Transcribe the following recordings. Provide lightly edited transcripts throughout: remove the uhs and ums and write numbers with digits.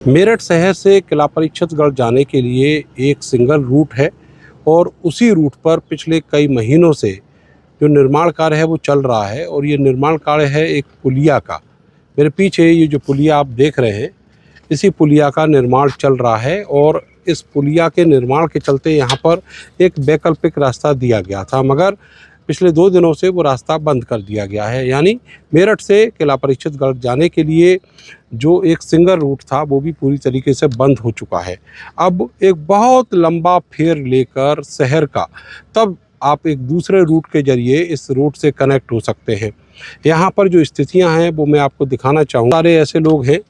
मेरठ शहर से किला परीक्षितगढ़ जाने के लिए एक सिंगल रूट है और उसी रूट पर पिछले कई महीनों से जो निर्माण कार्य है वो चल रहा है। और ये निर्माण कार्य है एक पुलिया का। मेरे पीछे ये जो पुलिया आप देख रहे हैं, इसी पुलिया का निर्माण चल रहा है। और इस पुलिया के निर्माण के चलते यहाँ पर एक वैकल्पिक रास्ता दिया गया था, मगर पिछले 2 दिनों से वो रास्ता बंद कर दिया गया है। यानी मेरठ से किला परीक्षितगढ़ जाने के लिए जो एक सिंगल रूट था वो भी पूरी तरीके से बंद हो चुका है। अब एक बहुत लंबा फेर लेकर शहर का, तब आप एक दूसरे रूट के जरिए इस रूट से कनेक्ट हो सकते हैं। यहाँ पर जो स्थितियाँ हैं वो मैं आपको दिखाना चाहूँगा। सारे ऐसे लोग हैं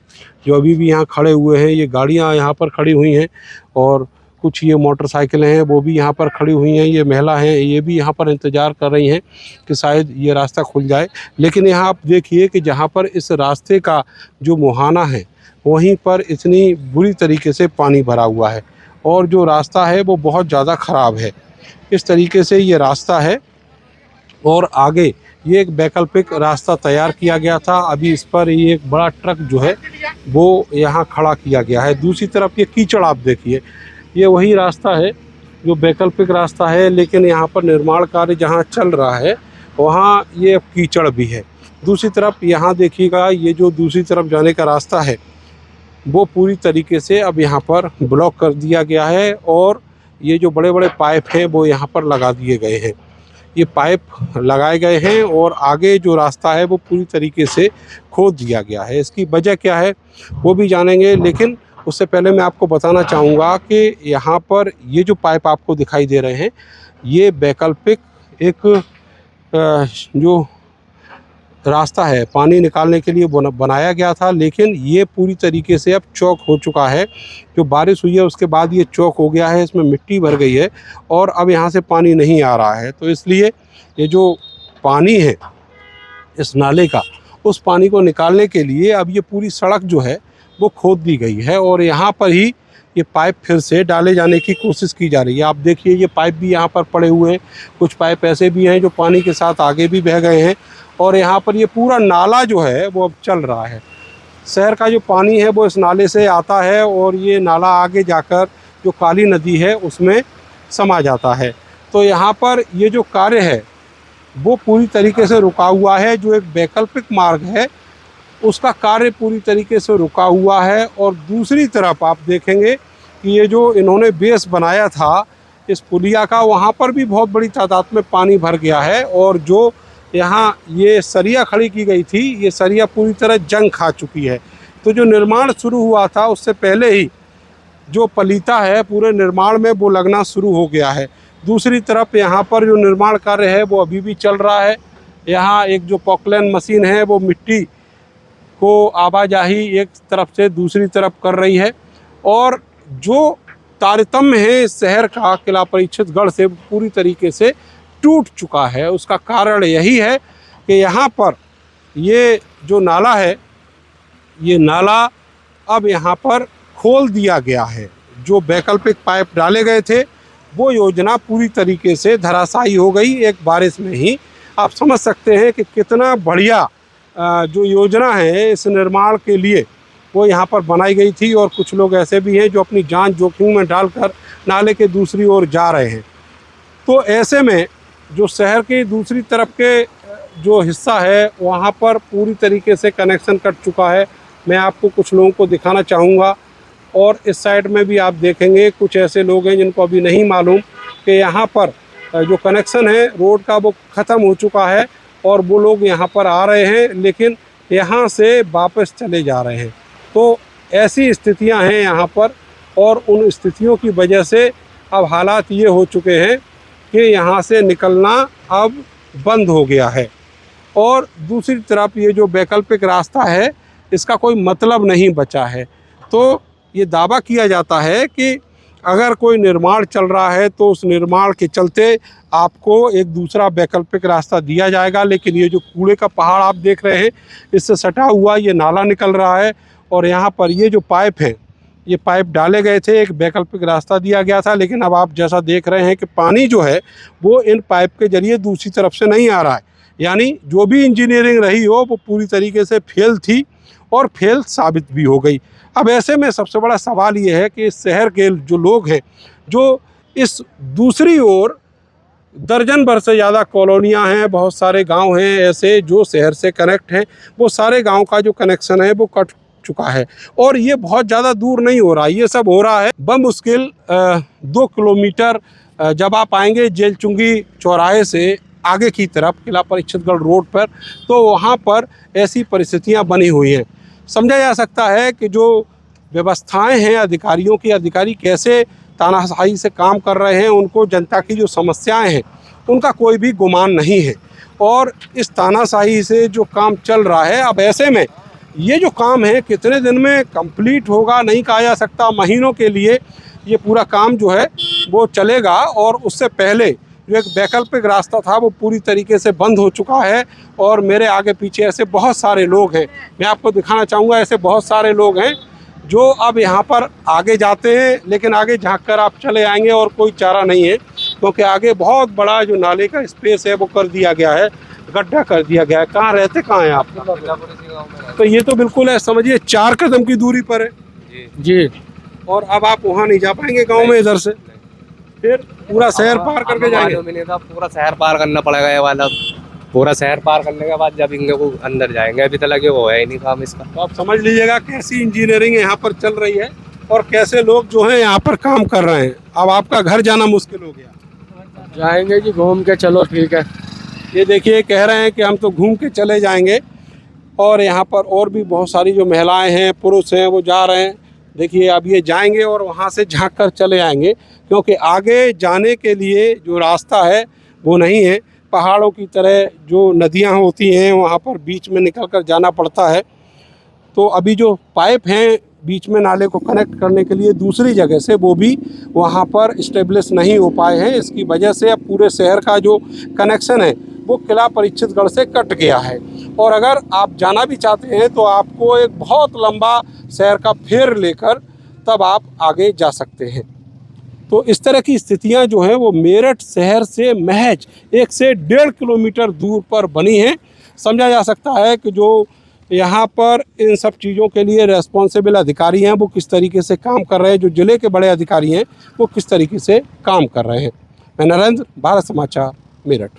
जो अभी भी यहाँ खड़े हुए हैं। ये गाड़ियाँ यहाँ पर खड़ी हुई हैं और कुछ ये मोटरसाइकिलें हैं वो भी यहाँ पर खड़ी हुई हैं। ये महिला हैं, ये भी यहाँ पर इंतज़ार कर रही हैं कि शायद ये रास्ता खुल जाए। लेकिन यहाँ आप देखिए कि जहाँ पर इस रास्ते का जो मुहाना है वहीं पर इतनी बुरी तरीके से पानी भरा हुआ है और जो रास्ता है वो बहुत ज़्यादा ख़राब है। इस तरीके से ये रास्ता है और आगे ये एक वैकल्पिक रास्ता तैयार किया गया था। अभी इस पर ये एक बड़ा ट्रक जो है वो यहाँ खड़ा किया गया है। दूसरी तरफ ये कीचड़ आप देखिए, ये वही रास्ता है जो वैकल्पिक रास्ता है, लेकिन यहाँ पर निर्माण कार्य जहाँ चल रहा है वहाँ ये कीचड़ भी है। दूसरी तरफ यहाँ देखिएगा, ये जो दूसरी तरफ जाने का रास्ता है वो पूरी तरीके से अब यहाँ पर ब्लॉक कर दिया गया है और ये जो बड़े बड़े पाइप हैं वो यहाँ पर लगा दिए गए हैं। ये पाइप लगाए गए हैं और आगे जो रास्ता है वो पूरी तरीके से खोद दिया गया है। इसकी वजह क्या है वो भी जानेंगे, लेकिन उससे पहले मैं आपको बताना चाहूँगा कि यहाँ पर ये जो पाइप आपको दिखाई दे रहे हैं ये वैकल्पिक एक जो रास्ता है पानी निकालने के लिए बनाया गया था, लेकिन ये पूरी तरीके से अब चौक हो चुका है। जो बारिश हुई है उसके बाद ये चौक हो गया है, इसमें मिट्टी भर गई है और अब यहाँ से पानी नहीं आ रहा है। तो इसलिए ये जो पानी है इस नाले का, उस पानी को निकालने के लिए अब ये पूरी सड़क जो है वो खोद दी गई है और यहाँ पर ही ये पाइप फिर से डाले जाने की कोशिश की जा रही है। आप देखिए ये पाइप भी यहाँ पर पड़े हुए हैं, कुछ पाइप ऐसे भी हैं जो पानी के साथ आगे भी बह गए हैं और यहाँ पर ये पूरा नाला जो है वो अब चल रहा है। शहर का जो पानी है वो इस नाले से आता है और ये नाला आगे जाकर जो काली नदी है उसमें समा जाता है। तो यहाँ पर ये जो कार्य है वो पूरी तरीके से रुका हुआ है। जो एक वैकल्पिक मार्ग है उसका कार्य पूरी तरीके से रुका हुआ है। और दूसरी तरफ आप देखेंगे कि ये जो इन्होंने बेस बनाया था इस पुलिया का, वहाँ पर भी बहुत बड़ी तादाद में पानी भर गया है और जो यहाँ ये सरिया खड़ी की गई थी ये सरिया पूरी तरह जंग खा चुकी है। तो जो निर्माण शुरू हुआ था उससे पहले ही जो पलीता है पूरे निर्माण में वो लगना शुरू हो गया है। दूसरी तरफ यहाँ पर जो निर्माण कार्य है वो अभी भी चल रहा है। यहाँ एक जो पॉकलैन मशीन है वो मिट्टी को आवाजाही एक तरफ से दूसरी तरफ कर रही है और जो तारतम्य है इस शहर का किला परीक्षितगढ़ से पूरी तरीके से टूट चुका है। उसका कारण यही है कि यहाँ पर ये जो नाला है ये नाला अब यहाँ पर खोल दिया गया है। जो वैकल्पिक पाइप डाले गए थे वो योजना पूरी तरीके से धराशायी हो गई एक बारिश में ही। आप समझ सकते हैं कि कितना बढ़िया जो योजना है इस निर्माण के लिए वो यहाँ पर बनाई गई थी। और कुछ लोग ऐसे भी हैं जो अपनी जान जोखिम में डालकर नाले के दूसरी ओर जा रहे हैं। तो ऐसे में जो शहर की दूसरी तरफ के जो हिस्सा है वहाँ पर पूरी तरीके से कनेक्शन कट चुका है। मैं आपको कुछ लोगों को दिखाना चाहूँगा और इस साइड में भी आप देखेंगे कुछ ऐसे लोग हैं जिनको अभी नहीं मालूम कि यहाँ पर जो कनेक्शन है रोड का वो ख़त्म हो चुका है और वो लोग यहाँ पर आ रहे हैं लेकिन यहाँ से वापस चले जा रहे हैं। तो ऐसी स्थितियाँ हैं यहाँ पर और उन स्थितियों की वजह से अब हालात ये हो चुके हैं कि यहाँ से निकलना अब बंद हो गया है। और दूसरी तरफ ये जो वैकल्पिक रास्ता है इसका कोई मतलब नहीं बचा है। तो ये दावा किया जाता है कि अगर कोई निर्माण चल रहा है तो उस निर्माण के चलते आपको एक दूसरा वैकल्पिक रास्ता दिया जाएगा। लेकिन ये जो कूड़े का पहाड़ आप देख रहे हैं इससे सटा हुआ ये नाला निकल रहा है और यहाँ पर ये जो पाइप है ये पाइप डाले गए थे, एक वैकल्पिक रास्ता दिया गया था। लेकिन अब आप जैसा देख रहे हैं कि पानी जो है वो इन पाइप के जरिए दूसरी तरफ से नहीं आ रहा है। यानी जो भी इंजीनियरिंग रही हो वो पूरी तरीके से फेल थी और फेल साबित भी हो गई। अब ऐसे में सबसे बड़ा सवाल ये है कि इस शहर के जो लोग हैं, जो इस दूसरी ओर दर्जन भर से ज़्यादा कॉलोनियाँ हैं, बहुत सारे गांव हैं ऐसे जो शहर से कनेक्ट हैं, वो सारे गांव का जो कनेक्शन है वो कट चुका है और ये बहुत ज़्यादा दूर नहीं हो रहा, ये सब हो रहा है बमुश्किल 2 किलोमीटर जब आप आएंगे जेलचुंगी चौराहे से आगे की तरफ किला परीक्षितगढ़ रोड पर, तो वहाँ पर ऐसी परिस्थितियाँ बनी हुई हैं। समझा जा सकता है कि जो व्यवस्थाएं हैं अधिकारियों की, अधिकारी कैसे तानाशाही से काम कर रहे हैं, उनको जनता की जो समस्याएं हैं उनका कोई भी गुमान नहीं है और इस तानाशाही से जो काम चल रहा है, अब ऐसे में ये जो काम है कितने दिन में कंप्लीट होगा नहीं कहा जा सकता। महीनों के लिए ये पूरा काम जो है वो चलेगा और उससे पहले जो एक वैकल्पिक रास्ता था वो पूरी तरीके से बंद हो चुका है और मेरे आगे पीछे ऐसे बहुत सारे लोग हैं, मैं आपको दिखाना चाहूँगा। ऐसे बहुत सारे लोग हैं जो अब यहाँ पर आगे जाते हैं, लेकिन आगे झाँक कर आप चले आएंगे और कोई चारा नहीं है क्योंकि आगे बहुत बड़ा जो नाले का स्पेस है वो कर दिया गया है, गड्ढा कर दिया गया है। कहाँ रहते कहाँ हैं आप? तो ये तो बिल्कुल है, समझिए 4 कदम की दूरी पर है जी। और अब आप वहाँ नहीं जा पाएंगे गांव में इधर से, फिर पूरा शहर पार करके जाएंगे। पूरा शहर पार करना पड़ेगा ये वाला, पूरा शहर पार करने के बाद जब इनके को अंदर जाएंगे। अभी तक ये वो है ही नहीं काम इसका। तो आप समझ लीजिएगा कैसी इंजीनियरिंग यहाँ पर चल रही है और कैसे लोग जो है यहाँ पर काम कर रहे हैं। अब आपका घर जाना मुश्किल हो गया। जाएंगे जी घूम के, चलो ठीक है। ये देखिए कह रहे हैं कि हम तो घूम के चले जाएंगे और यहाँ पर और भी बहुत सारी जो महिलाएं हैं, पुरुष हैं, वो जा रहे हैं। देखिए अब ये जाएंगे और वहाँ से झाँक कर चले आएंगे क्योंकि आगे जाने के लिए जो रास्ता है वो नहीं है। पहाड़ों की तरह जो नदियाँ होती हैं वहाँ पर बीच में निकल कर जाना पड़ता है। तो अभी जो पाइप हैं बीच में नाले को कनेक्ट करने के लिए दूसरी जगह से, वो भी वहाँ पर इस्टेब्लिश नहीं हो पाए हैं। इसकी वजह से अब पूरे शहर का जो कनेक्शन है वो किला परीक्षितगढ़ से कट गया है और अगर आप जाना भी चाहते हैं तो आपको एक बहुत लंबा शहर का फेर लेकर तब आप आगे जा सकते हैं। तो इस तरह की स्थितियां जो हैं वो मेरठ शहर से महज 1 से 1.5 किलोमीटर दूर पर बनी हैं। समझा जा सकता है कि जो यहाँ पर इन सब चीज़ों के लिए रेस्पॉन्सिबल अधिकारी हैं वो किस तरीके से काम कर रहे हैं, जो ज़िले के बड़े अधिकारी हैं वो किस तरीके से काम कर रहे हैं। मैं नरेंद्र, भारत समाचार, मेरठ।